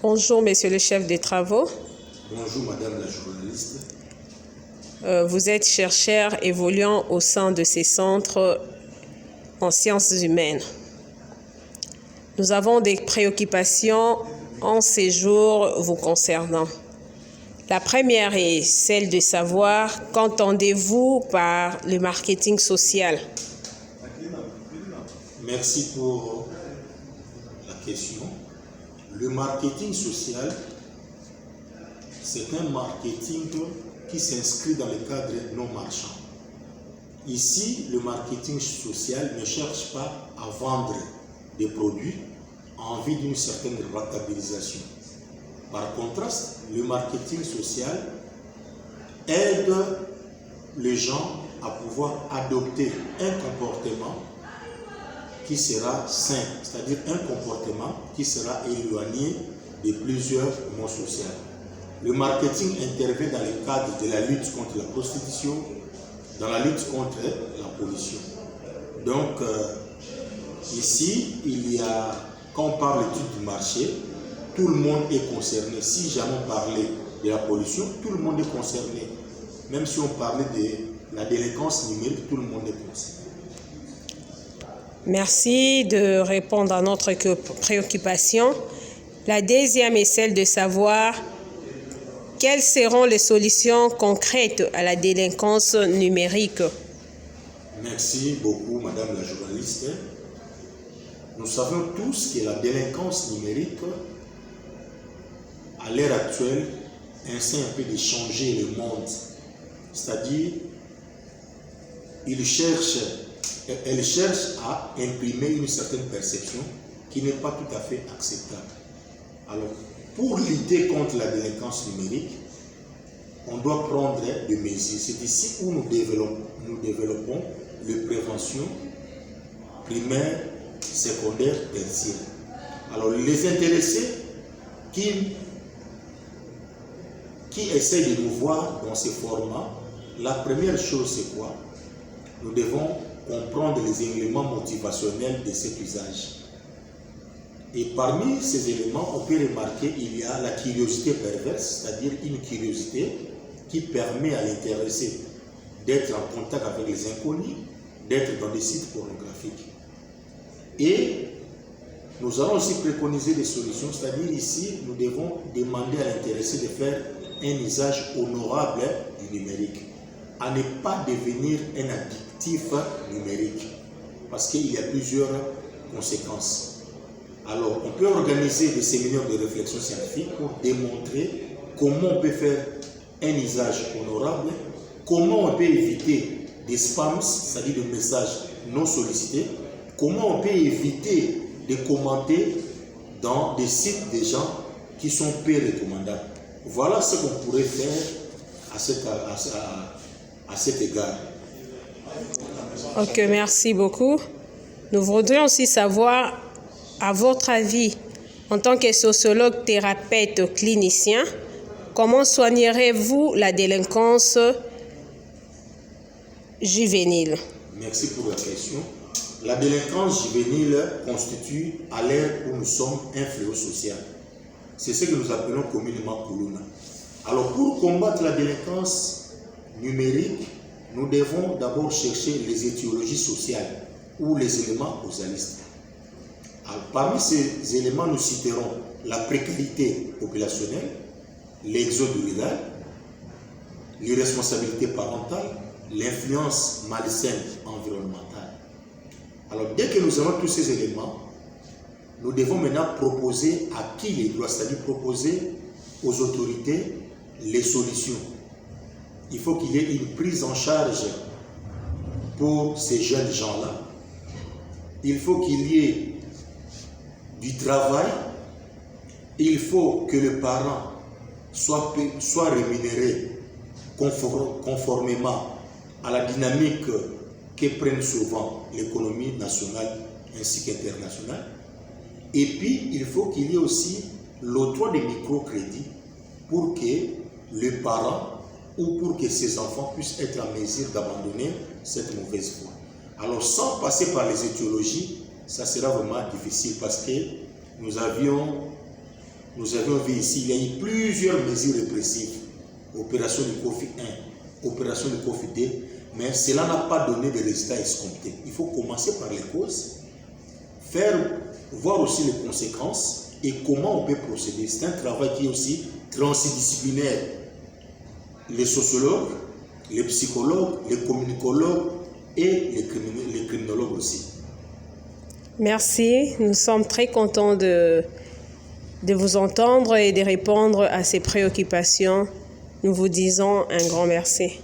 Bonjour, monsieur le chef des travaux. Bonjour, madame la journaliste. Vous êtes chercheur évoluant au sein de ces centres en sciences humaines. Nous avons des préoccupations en ces jours vous concernant. La première est celle de savoir qu'entendez-vous par le marketing social? Merci pour la question. Le marketing social, c'est un marketing qui s'inscrit dans le cadre non marchand. Ici, le marketing social ne cherche pas à vendre des produits en vue d'une certaine rentabilisation. Par contraste, le marketing social aide les gens à pouvoir adopter un comportement qui sera sain, c'est-à-dire un comportement qui sera éloigné de plusieurs maux sociaux. Le marketing intervient dans le cadre de la lutte contre la prostitution, dans la lutte contre la pollution. Donc, ici, quand on parle d'études du marché, tout le monde est concerné. Si jamais on parlait de la pollution, tout le monde est concerné. Même si on parlait de la délinquance numérique, tout le monde est concerné. Merci de répondre à notre préoccupation. La deuxième est celle de savoir quelles seront les solutions concrètes à la délinquance numérique. Merci beaucoup, madame la journaliste. Nous savons tous que la délinquance numérique, à l'heure actuelle, essaie un peu de changer le monde. C'est-à-dire, elle cherche à imprimer une certaine perception qui n'est pas tout à fait acceptable. Alors, pour lutter contre la délinquance numérique, on doit prendre des mesures. C'est ici où nous développons les préventions primaires, secondaires, tertiaires. Alors, les intéressés qui essayent de nous voir dans ce format, la première chose, c'est quoi? Nous devons comprendre les éléments motivationnels de cet usage. Et parmi ces éléments, on peut remarquer qu'il y a la curiosité perverse, c'est-à-dire une curiosité qui permet à l'intéressé d'être en contact avec les inconnus, d'être dans des sites pornographiques. Et nous allons aussi préconiser des solutions, c'est-à-dire ici, nous devons demander à l'intéressé de faire un usage honorable du numérique, à ne pas devenir un addictif numérique, parce qu'il y a plusieurs conséquences. Alors, on peut organiser des séminaires de réflexion scientifique pour démontrer comment on peut faire un usage honorable, comment on peut éviter des spams, c'est-à-dire des messages non sollicités, comment on peut éviter de commenter dans des sites des gens qui sont peu recommandables. Voilà ce qu'on pourrait faire à cet égard. Ok, merci beaucoup. Nous voudrions aussi savoir, à votre avis, en tant que sociologue, thérapeute, clinicien, comment soignerez-vous la délinquance juvénile? Merci pour la question. La délinquance juvénile constitue, à l'ère où nous sommes, un fléau social. C'est ce que nous appelons communément Kuluna. Alors, pour combattre la délinquance numérique, nous devons d'abord chercher les étiologies sociales ou les éléments causalistes. Alors, parmi ces éléments, nous citerons la précarité populationnelle, l'exode rural, l'irresponsabilité parentale, l'influence malsaine environnementale. Alors, dès que nous avons tous ces éléments, nous devons maintenant proposer à qui les droits, c'est-à-dire proposer aux autorités les solutions. Il faut qu'il y ait une prise en charge pour ces jeunes gens-là. Il faut qu'il y ait du travail. Il faut que le parent soit rémunéré conformément à la dynamique que prennent souvent l'économie nationale ainsi qu'internationale. Et puis, il faut qu'il y ait aussi l'octroi des microcrédits pour que le parent ou pour que ses enfants puissent être en mesure d'abandonner cette mauvaise voie. Alors, sans passer par les étiologies, ça sera vraiment difficile parce que nous avions nous avions vu ici, il y a eu plusieurs mesures répressives. Opération du COFI 1, opération du COFI 2, mais cela n'a pas donné de résultats escomptés. Il faut commencer par les causes, voir aussi les conséquences et comment on peut procéder. C'est un travail qui est aussi transdisciplinaire. Les sociologues, les psychologues, les communicologues et les criminologues aussi. Merci, nous sommes très contents de vous entendre et de répondre à ces préoccupations. Nous vous disons un grand merci.